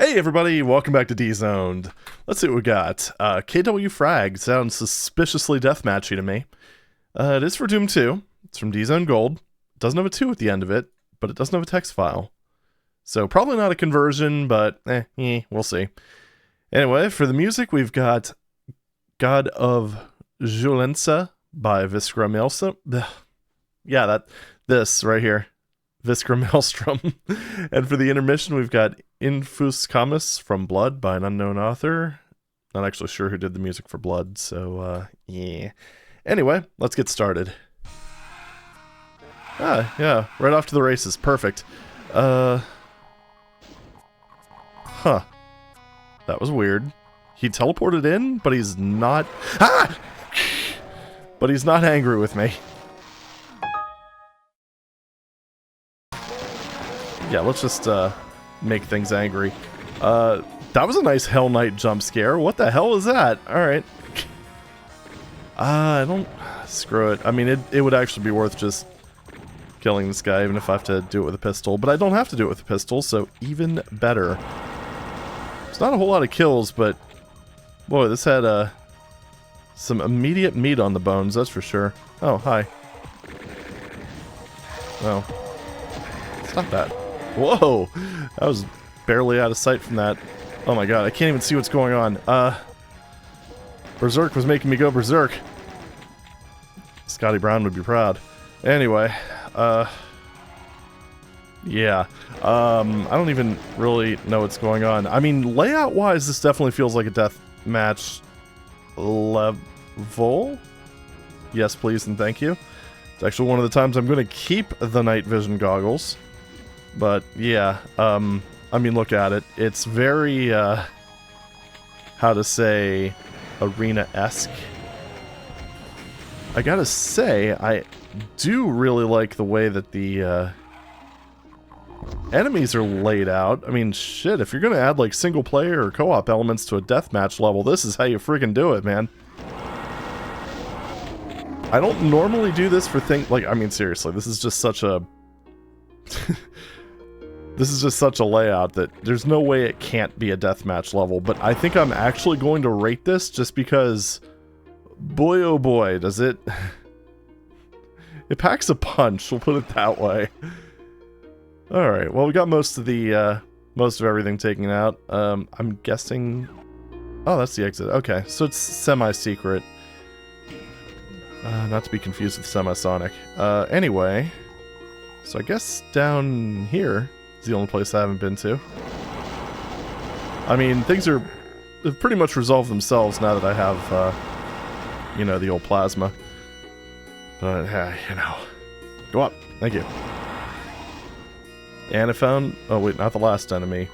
Hey everybody, welcome back to D-Zoned. Let's see what we got. KWFRAG sounds suspiciously deathmatchy to me. It is for Doom 2. It's from D-Zone Gold. It doesn't have a 2 at the end of it, but it doesn't have a text file. So probably not a conversion, but we'll see. Anyway, for the music, we've got God of Violenza by Viscera Maelstrom. Yeah, this right here. Viscera Maelstrom. And for the intermission, we've got Infus Camus from Blood by an unknown author. Not actually sure who did the music for Blood, so yeah. Anyway, let's get started. Yeah, right off to the races. Perfect. Huh. That was weird. He teleported in, but he's not... Ah! But he's not angry with me. Yeah, let's just make things angry. That was a nice Hell Knight jump scare. What the hell is that? Alright. I don't... Screw it. I mean, it would actually be worth just killing this guy, even if I have to do it with a pistol. But I don't have to do it with a pistol, so even better. It's not a whole lot of kills, but... Boy, this had some immediate meat on the bones, that's for sure. Oh, hi. Well, stop that. Whoa! I was barely out of sight from that. Oh my god, I can't even see what's going on. Berserk was making me go berserk. Scotty Brown would be proud. Anyway, yeah. I don't even really know what's going on. I mean, layout-wise, this definitely feels like a death match level. Yes, please, and thank you. It's actually one of the times I'm going to keep the night vision goggles. But, yeah, I mean, look at it. It's very, how to say, arena-esque. I gotta say, I do really like the way that the, enemies are laid out. I mean, shit, if you're gonna add, like, single-player or co-op elements to a deathmatch level, this is how you freaking do it, man. I don't normally do this for things, like, I mean, seriously, this is just such a... This is just such a layout that there's no way it can't be a deathmatch level, but I think I'm actually going to rate this just because, boy oh boy, does it... It packs a punch, we'll put it that way. Alright, well we got most of everything taken out. I'm guessing... Oh, that's the exit. Okay, so it's semi-secret. Not to be confused with Semisonic. Anyway, so I guess down here... the only place I haven't been to. I mean, they've pretty much resolved themselves now that I have, you know, the old plasma. But, you know. Go up. Thank you. And I found... Oh, wait, not the last enemy.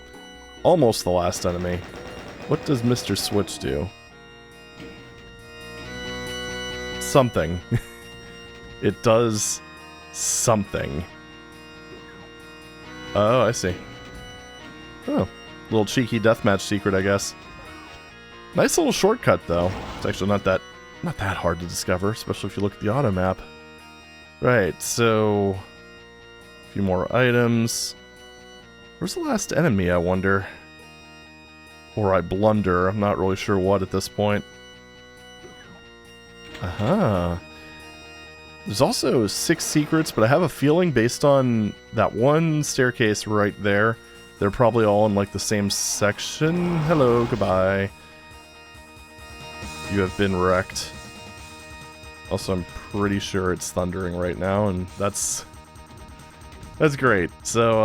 Almost the last enemy. What does Mr. Switch do? Something. It does something. Oh, I see. Oh, little cheeky deathmatch secret, I guess. Nice little shortcut, though. It's actually not that hard to discover, especially if you look at the auto map. Right, so a few more items. Where's the last enemy, I wonder? Or I blunder. I'm not really sure what at this point. Aha. There's also 6 secrets, but I have a feeling based on that one staircase right there, they're probably all in like the same section. Hello, goodbye. You have been wrecked. Also, I'm pretty sure it's thundering right now, and that's great. So,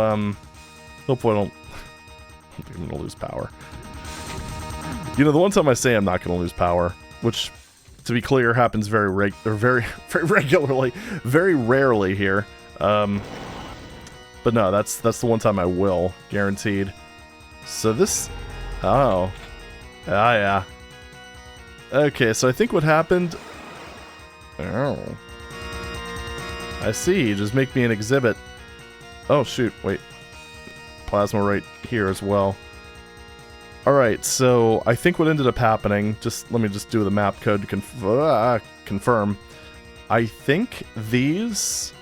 hopefully I don't think I'm gonna lose power. You know, the one time I say I'm not gonna lose power, which, to be clear, happens very regularly, very rarely here. But no, that's the one time I will, guaranteed. So this, oh, yeah. Okay, so I think what happened. Oh, I see. Just make me an exhibit. Oh shoot! Wait, plasma right here as well. Alright, so I think what ended up happening, let me do the map code to confirm. I think these...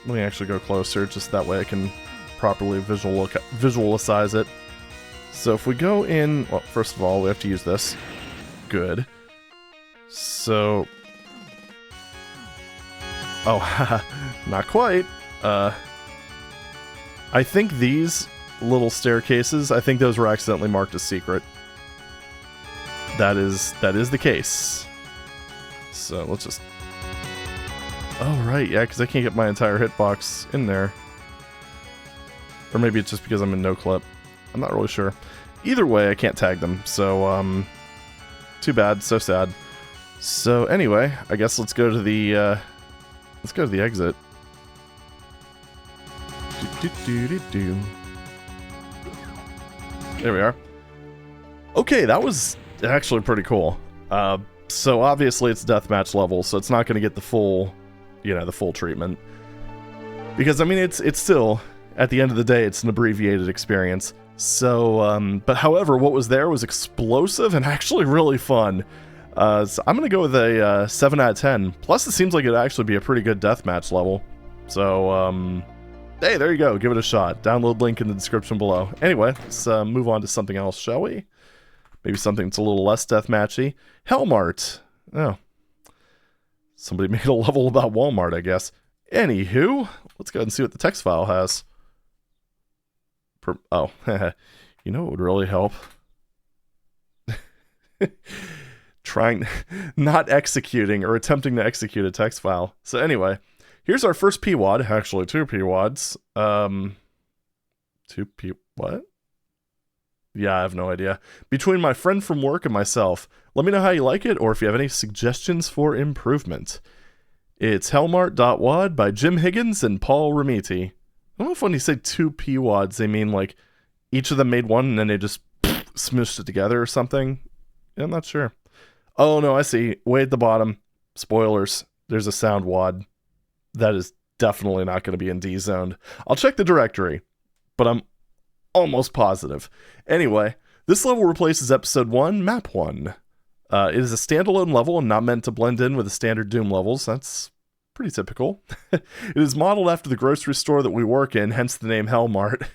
Let me actually go closer, just that way I can properly visualize it. So if we go in, well, first of all, we have to use this. Good. So, oh, not quite. I think these little staircases, I think those were accidentally marked as secret. That is the case. So let's just... Oh, right, yeah, because I can't get my entire hitbox in there. Or maybe it's just because I'm in no clip. I'm not really sure. Either way, I can't tag them, so, too bad, so sad. So, anyway, I guess let's go to the exit. There we are. Okay, that was actually pretty cool. So obviously it's deathmatch level, so it's not going to get the full, the full treatment. Because, I mean, it's still, at the end of the day, it's an abbreviated experience. So, but however, what was there was explosive and actually really fun. So I'm going to go with a 7 out of 10. Plus, it seems like it'd actually be a pretty good deathmatch level. So, hey, there you go. Give it a shot. Download link in the description below. Anyway, let's move on to something else, shall we? Maybe something that's a little less deathmatchy. HELLMART. Oh. Somebody made a level about Walmart, I guess. Anywho, let's go ahead and see what the text file has. Oh, you know what would really help? Not executing or attempting to execute a text file. So anyway, here's our first PWAD. Actually, 2 PWADs. 2 what? Yeah, I have no idea. Between my friend from work and myself. Let me know how you like it, or if you have any suggestions for improvement. It's HELLMART.WAD by Jim Higgins and Paul Ramiti. I don't know if when you say 2 PWADs, they mean like each of them made one and then they just smooshed it together or something. Yeah, I'm not sure. Oh, no, I see. Way at the bottom. Spoilers. There's a sound WAD. That is definitely not going to be in D-zoned. I'll check the directory, but I'm almost positive. Anyway, this level replaces Episode 1, Map 1. It is a standalone level and not meant to blend in with the standard Doom levels. That's pretty typical. It is modeled after the grocery store that we work in, hence the name HELLMART.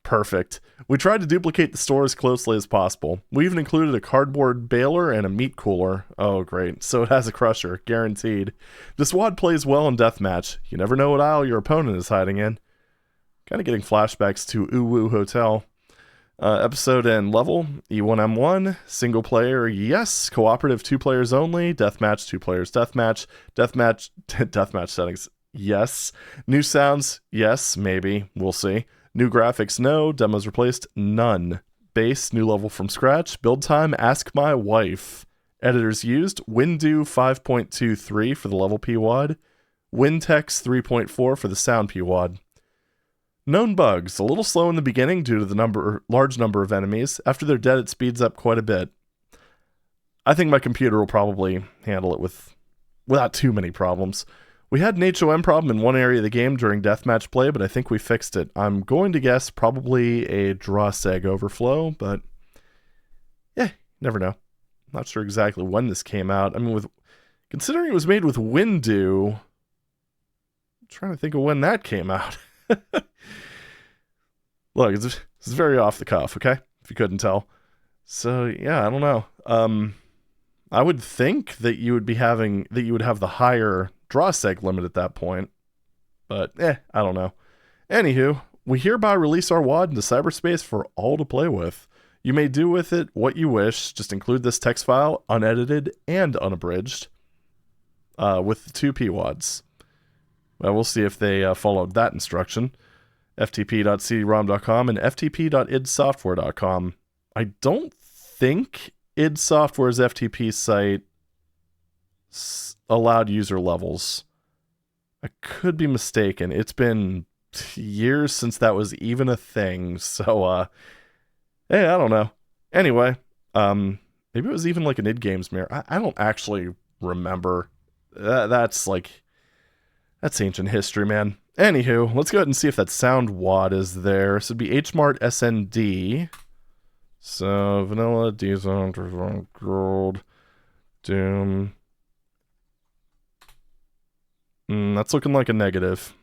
Perfect. We tried to duplicate the store as closely as possible. We even included a cardboard baler and a meat cooler. Oh, great. So it has a crusher, guaranteed. This WAD plays well in deathmatch. You never know what aisle your opponent is hiding in. Kind of getting flashbacks to Uwu Hotel. Episode and level, E1M1, single player, yes. Cooperative, 2 players only. Deathmatch, 2 players deathmatch. Deathmatch settings, yes. New sounds, yes, maybe, we'll see. New graphics, no. Demos replaced, none. Base, new level from scratch. Build time, ask my wife. Editors used, Windu 5.23 for the level PWAD. Wintex 3.4 for the sound PWAD. Known bugs, a little slow in the beginning due to the large number of enemies. After they're dead, it speeds up quite a bit. I think my computer will probably handle it without too many problems. We had an HOM problem in one area of the game during deathmatch play, but I think we fixed it. I'm going to guess probably a drawseg overflow, but yeah, never know. Not sure exactly when this came out. I mean, considering it was made with Windu, I'm trying to think of when that came out. Look, this is very off the cuff, okay? If you couldn't tell. So, yeah, I don't know. I would think that you would have the higher drawseg limit at that point. But, I don't know. Anywho, we hereby release our WAD into cyberspace for all to play with. You may do with it what you wish. Just include this text file, unedited and unabridged, with the 2 PWADs. Well, we'll see if they followed that instruction. ftp.cdrom.com and ftp.idsoftware.com. I don't think id Software's FTP site allowed user levels. I could be mistaken. It's been years since that was even a thing. So, hey, I don't know. Anyway, maybe it was even like an id Games mirror. I don't actually remember. That's ancient history, man. Anywho, let's go ahead and see if that sound WAD is there. So it'd be HMART SND. So vanilla, D-zone, gold, Doom. That's looking like a negative.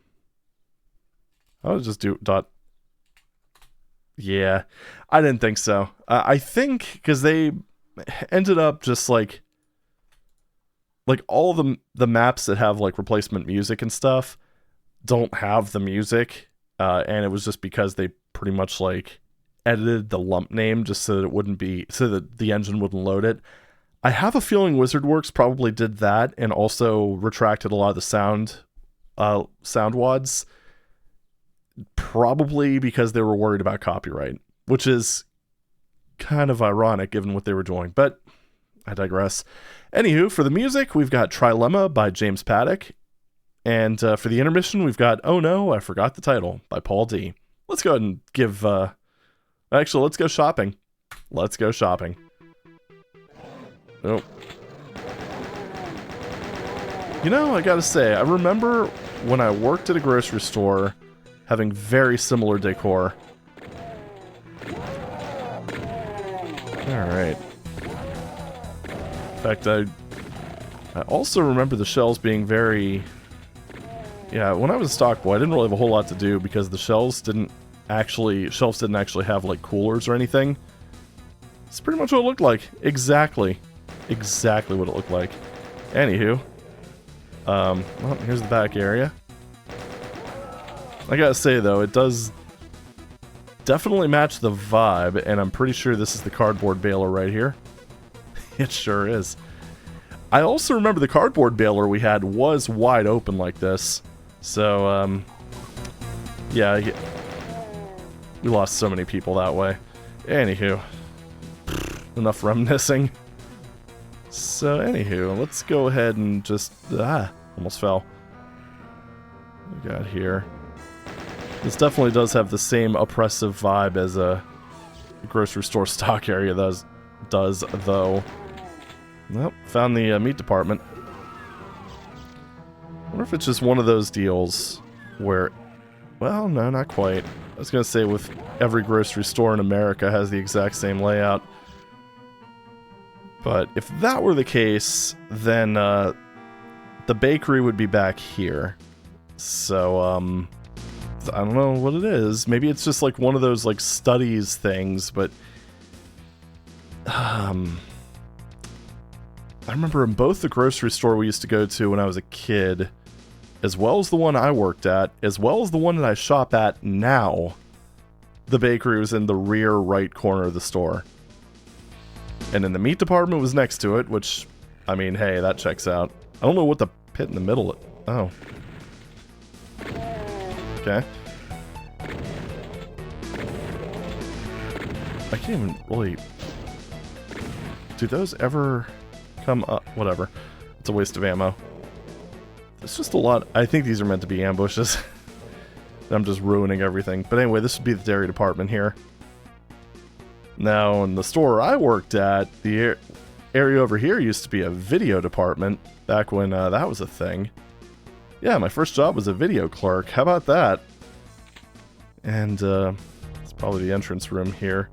I'll just do dot. Yeah, I didn't think so. I think because they ended up just like all the maps that have like replacement music and stuff don't have the music, and it was just because they pretty much like edited the lump name just so that it wouldn't be, so that the engine wouldn't load it. I have a feeling WizardWorks probably did that and also retracted a lot of the sound WADs, probably because they were worried about copyright, which is kind of ironic given what they were doing, but I digress. Anywho, for the music, we've got Trilemma by James Paddock, and for the intermission, we've got Oh No, I Forgot the Title by Paul D. Let's go ahead and give, actually, let's go shopping. Let's go shopping. Oh. You know, I gotta say, I remember when I worked at a grocery store having very similar decor. Alright. In fact, I also remember the shelves being very... Yeah, when I was a stock boy, I didn't really have a whole lot to do because the shelves didn't actually have, like, coolers or anything. It's pretty much what it looked like. Exactly what it looked like. Anywho. Well, here's the back area. I gotta say, though, it does definitely match the vibe, and I'm pretty sure this is the cardboard baler right here. It sure is. I also remember the cardboard baler we had was wide open like this. So, yeah, we lost so many people that way. Anywho, enough reminiscing. So, anywho, let's go ahead and just... almost fell. What we got here? This definitely does have the same oppressive vibe as a grocery store stock area does though. Nope, found the meat department. I wonder if it's just one of those deals where... Well, no, not quite. I was going to say with every grocery store in America has the exact same layout. But if that were the case, then the bakery would be back here. So, I don't know what it is. Maybe it's just like one of those like studies things, but I remember in both the grocery store we used to go to when I was a kid, as well as the one I worked at, as well as the one that I shop at now, the bakery was in the rear right corner of the store. And then the meat department was next to it, which, I mean, hey, that checks out. I don't know what the pit in the middle is. Oh. Okay. I can't even really... Do those ever come up? Whatever. It's a waste of ammo. It's just a lot... I think these are meant to be ambushes. I'm just ruining everything. But anyway, this would be the dairy department here. Now, in the store I worked at, the area over here used to be a video department, back when that was a thing. Yeah, my first job was a video clerk. How about that? And it's probably the entrance room here.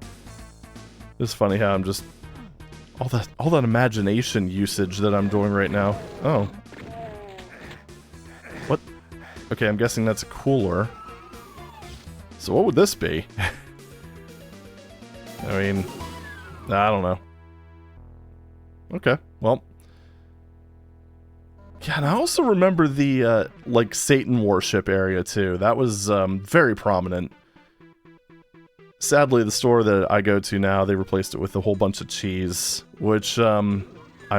It's funny how I'm just all that imagination usage that I'm doing right now. Oh. What? Okay, I'm guessing that's a cooler. So what would this be? I mean, I don't know. Okay, well. Yeah, and I also remember the, like, Satan worship area, too. That was, very prominent. Sadly, the store that I go to now, they replaced it with a whole bunch of cheese, which, I'm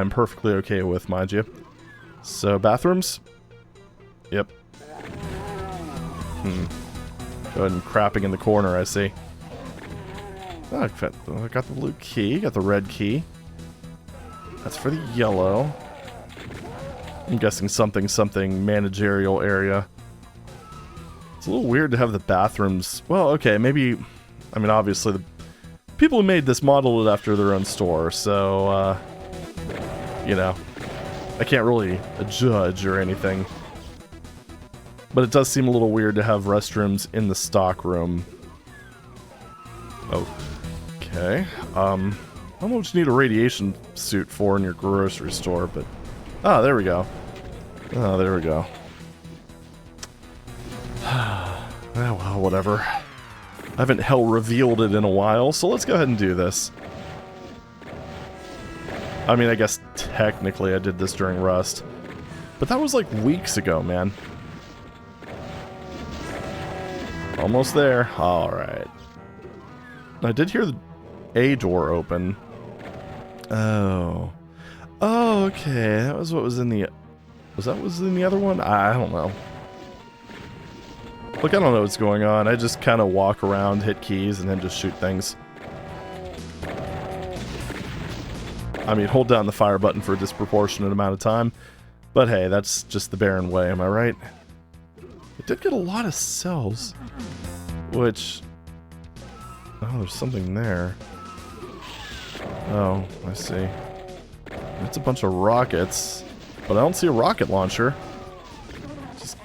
perfectly okay with, mind you. So, bathrooms? Yep. Go ahead and crapping in the corner, I see. Oh, I got the blue key, got the red key. That's for the yellow. I'm guessing something managerial area. It's a little weird to have the bathrooms... Well, okay, maybe... I mean, obviously, the people who made this modeled it after their own store, so, you know, I can't really judge or anything. But it does seem a little weird to have restrooms in the stock room. Okay. I don't know what you need a radiation suit for in your grocery store, but... Ah, there we go. Oh, there we go. Oh, well, whatever. I haven't hell revealed it in a while, so let's go ahead and do this. I mean, I guess technically I did this during Rust, but that was like weeks ago, man. Almost there. Alright. I did hear a door open. Oh. Oh, okay. That was what was in the... Was that what was in the other one? I don't know. Look, I don't know what's going on. I just kind of walk around, hit keys, and then just shoot things. I mean, hold down the fire button for a disproportionate amount of time. But hey, that's just the barren way, am I right? It did get a lot of cells. Which... Oh, there's something there. Oh, I see. It's a bunch of rockets. But I don't see a rocket launcher. Just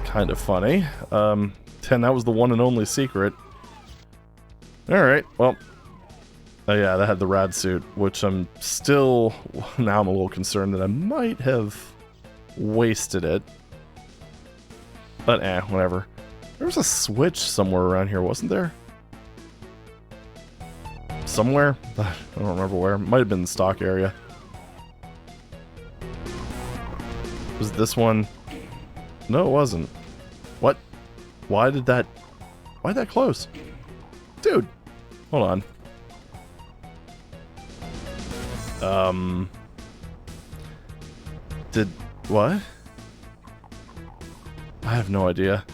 kind of funny. 10, that was the one and only secret. Alright, well... Oh yeah, that had the rad suit, which I'm still... Now I'm a little concerned that I might have wasted it. But whatever. There was a switch somewhere around here, wasn't there? Somewhere? I don't remember where. It might have been the stock area. Was this one? No, it wasn't. What? Why'd that close? Dude! Hold on. Did... What? I have no idea.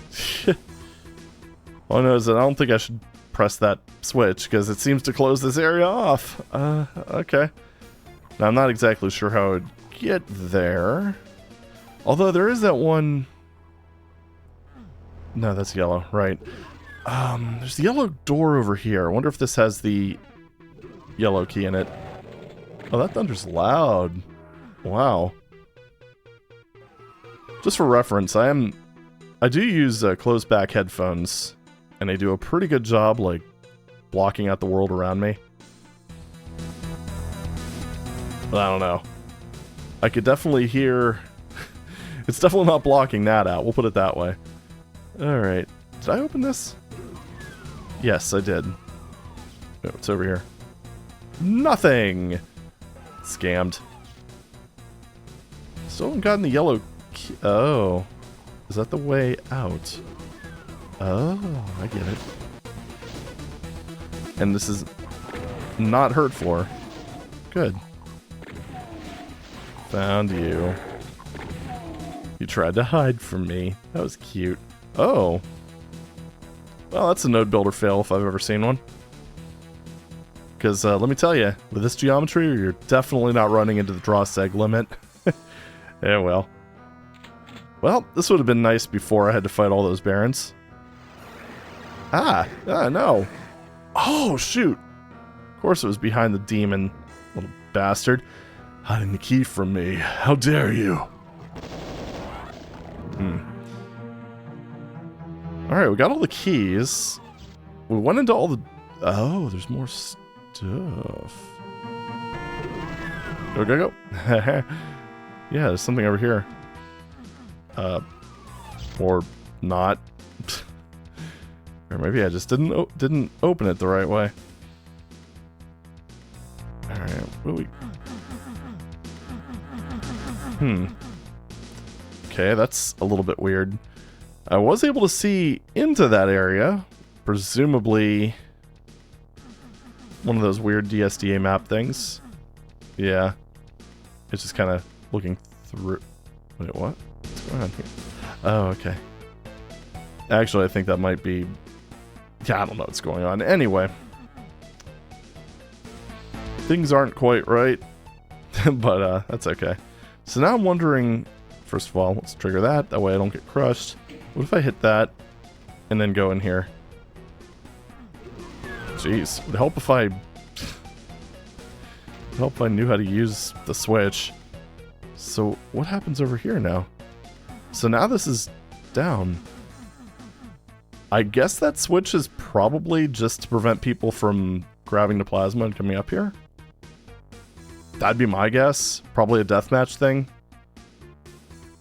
All I know is that I don't think I should press that switch, because it seems to close this area off. Okay. Now, I'm not exactly sure how I would get there. Although, there is that one... No, that's yellow, right. There's the yellow door over here. I wonder if this has the yellow key in it. Oh, that thunder's loud. Wow. Just for reference, I do use closed back headphones, and they do a pretty good job, like, blocking out the world around me. But I don't know. I could definitely hear... It's definitely not blocking that out, we'll put it that way. Alright. Did I open this? Yes, I did. Oh, it's over here. Nothing! Scammed. Still haven't gotten the yellow key. Oh. Is that the way out? Oh, I get it. And this is not heard for. Good. Found you. You tried to hide from me. That was cute. Oh. Well, that's a node builder fail if I've ever seen one. Because, let me tell you, with this geometry, you're definitely not running into the draw seg limit. Yeah, well. Well, this would have been nice before I had to fight all those barons. No. Oh, shoot. Of course it was behind the demon, little bastard. Hiding the key from me. How dare you? Alright, we got all the keys. We went into all the... Oh, there's more stuff. Go. Yeah, there's something over here. Or not. Or maybe I just didn't open it the right way. Alright, what do we... Okay, that's a little bit weird. I was able to see into that area. Presumably... one of those weird DSDA map things. Yeah. It's just kind of looking through... Wait, what? What's going on here? Oh, okay. Actually, I think that might be... Yeah, I don't know what's going on. Anyway. Things aren't quite right. But, that's okay. So now I'm wondering... First of all, let's trigger that. That way I don't get crushed. What if I hit that and then go in here? Jeez. It would help if I... help if I knew how to use the switch. So, what happens over here now? So now this is down. I guess that switch is probably just to prevent people from grabbing the plasma and coming up here? That'd be my guess. Probably a deathmatch thing.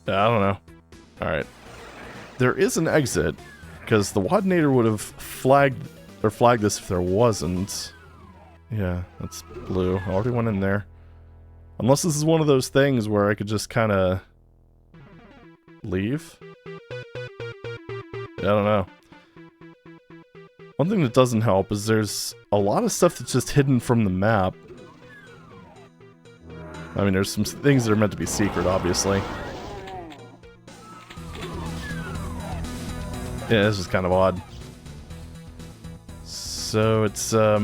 I don't know. Alright. There is an exit, Because the WADinator would have flagged this if there wasn't. Yeah, that's blue. I already went in there. Unless this is one of those things where I could just kind of leave. I don't know. One thing that doesn't help is there's a lot of stuff that's just hidden from the map. I mean, there's some things that are meant to be secret, obviously. Yeah, this is kind of odd. So it's, yeah,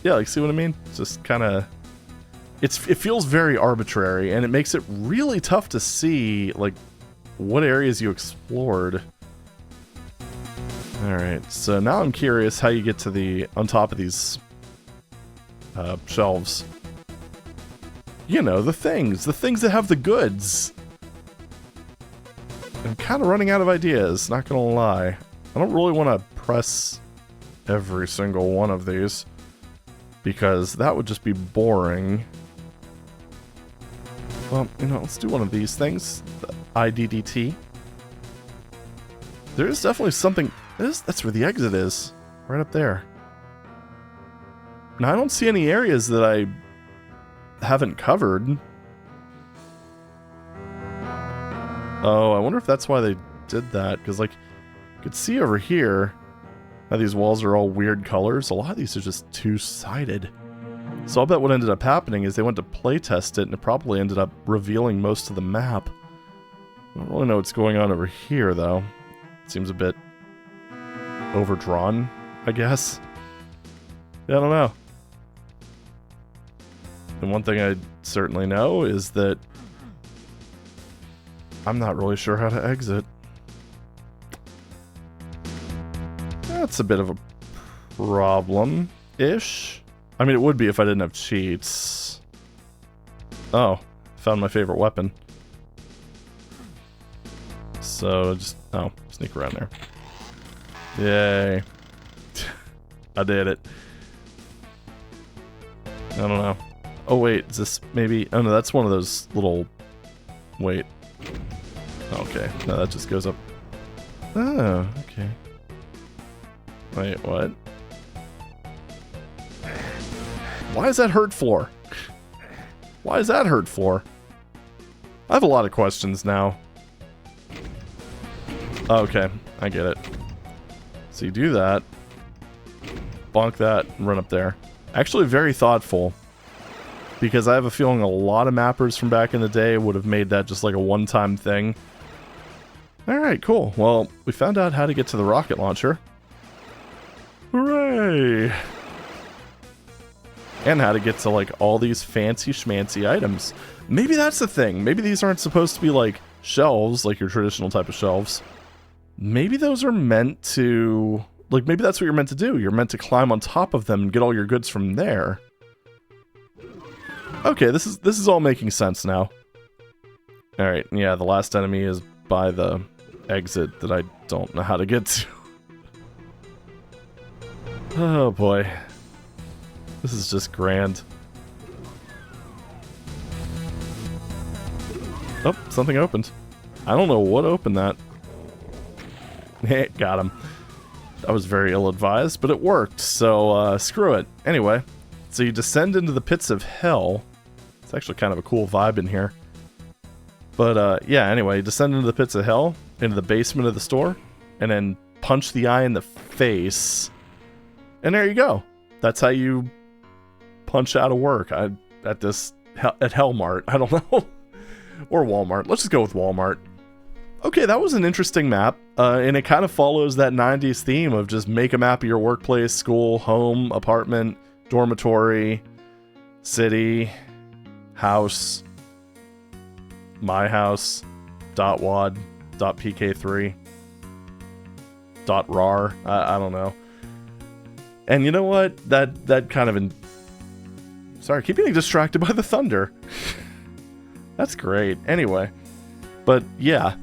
like, see what I mean? It's just kind of... It feels very arbitrary, and it makes it really tough to see, like, what areas you explored. Alright, so now I'm curious how you get to the... on top of these... shelves. You know, the things that have the goods. I'm kind of running out of ideas, not gonna lie. I don't really want to press every single one of these, because that would just be boring. Well, you know, let's do one of these things. The IDDT. There is definitely something... That's where the exit is. Right up there. Now, I don't see any areas that I haven't covered. Oh, I wonder if that's why they did that. Because, like, you could see over here how these walls are all weird colors. A lot of these are just two-sided. So I'll bet what ended up happening is they went to playtest it, and it probably ended up revealing most of the map. I don't really know what's going on over here, though. It seems a bit overdrawn, I guess. Yeah, I don't know. And one thing I certainly know is that I'm not really sure how to exit. That's a bit of a problem-ish. I mean, it would be if I didn't have cheats. Oh, found my favorite weapon. So, just... oh, sneak around there. Yay. I did it. I don't know. Oh, wait, is this maybe... oh, no, that's one of those little... wait. Okay, no, that just goes up. Oh, okay. Wait, what? Why is that hurt floor? Why is that hurt floor? I have a lot of questions now. Okay, I get it. So you do that. Bonk that, and run up there. Actually very thoughtful. Because I have a feeling a lot of mappers from back in the day would have made that just like a one-time thing. Alright, cool. Well, we found out how to get to the rocket launcher. Hooray! And how to get to, like, all these fancy schmancy items. Maybe that's the thing. Maybe these aren't supposed to be, like, shelves, like your traditional type of shelves. Maybe those are meant to... like, maybe that's what you're meant to do. You're meant to climb on top of them and get all your goods from there. Okay, this is all making sense now. Alright, yeah, the last enemy is by the exit that I don't know how to get to. Oh boy. This is just grand. Oh, something opened. I don't know what opened that. Got him. That was very ill-advised, but it worked, so screw it. Anyway, so you descend into the pits of hell. It's actually kind of a cool vibe in here. But yeah, anyway, descend into the pits of hell, into the basement of the store, and then punch the eye in the face. And there you go. That's how you punch out of work at HELLMART. I don't know. Or Walmart. Let's just go with Walmart. Okay, that was an interesting map, and it kind of follows that 90s theme of just make a map of your workplace, school, home, apartment, dormitory, city, house, my house, .WAD, .pk3, .rar, I don't know. And you know what? That kind of... sorry, I keep getting distracted by the thunder. That's great. Anyway. But, yeah.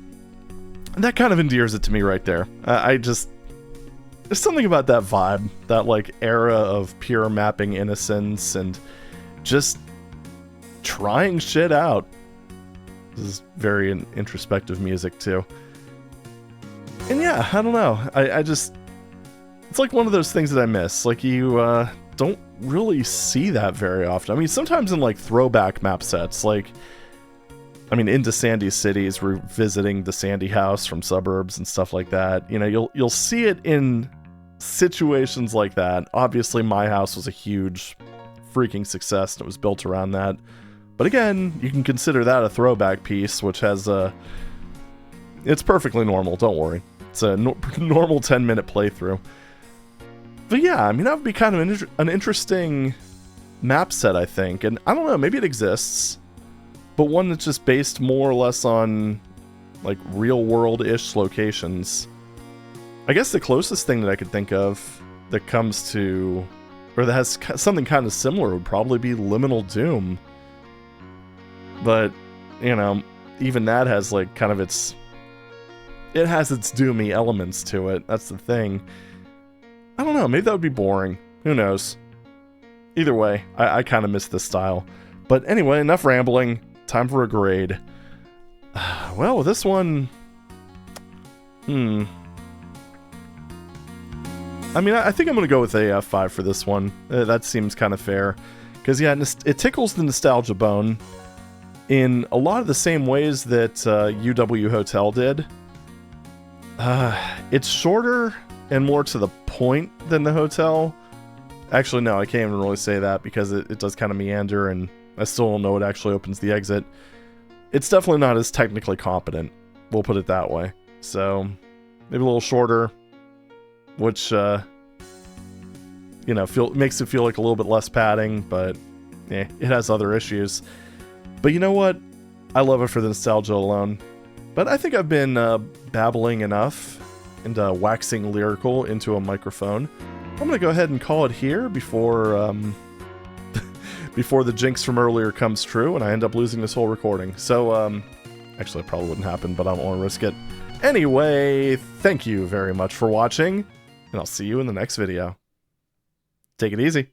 That kind of endears it to me right there. I just... there's something about that vibe. That, like, era of pure mapping innocence and just trying shit out. This is very introspective music, too. And yeah, I don't know. I just... It's like one of those things that I miss. Like, you don't really see that very often. I mean, sometimes in, like, throwback map sets, like... I mean, into Sandy Cities, we're visiting the Sandy House from Suburbs and stuff like that. You know, you'll see it in situations like that. Obviously, My House was a huge freaking success, and it was built around that. But again, you can consider that a throwback piece, which has a... It's perfectly normal, don't worry. It's a normal 10-minute playthrough. But yeah, I mean, that would be kind of an interesting map set, I think. And I don't know, maybe it exists, but one that's just based more or less on, like, real-world-ish locations. I guess the closest thing that I could think of that comes to... or that has something kind of similar would probably be Liminal Doom. But, you know, even that has, like, kind of its... It has its doomy elements to it. That's the thing. I don't know. Maybe that would be boring. Who knows? Either way, I kind of miss this style. But anyway, enough rambling. Time for a grade. Well, this one... I mean, I think I'm going to go with a 5 for this one. That seems kind of fair. Because, yeah, it tickles the nostalgia bone in a lot of the same ways that UW Hotel did. It's shorter and more to the point than the hotel. Actually, no, I can't even really say that because it does kind of meander and I still don't know what actually opens the exit. It's definitely not as technically competent, we'll put it that way. So, maybe a little shorter, which, you know, makes it feel like a little bit less padding, but it has other issues. But you know what? I love it for the nostalgia alone. But I think I've been babbling enough and waxing lyrical into a microphone. I'm going to go ahead and call it here before before the jinx from earlier comes true and I end up losing this whole recording. So, actually, it probably wouldn't happen, but I don't want to risk it. Anyway, thank you very much for watching, and I'll see you in the next video. Take it easy.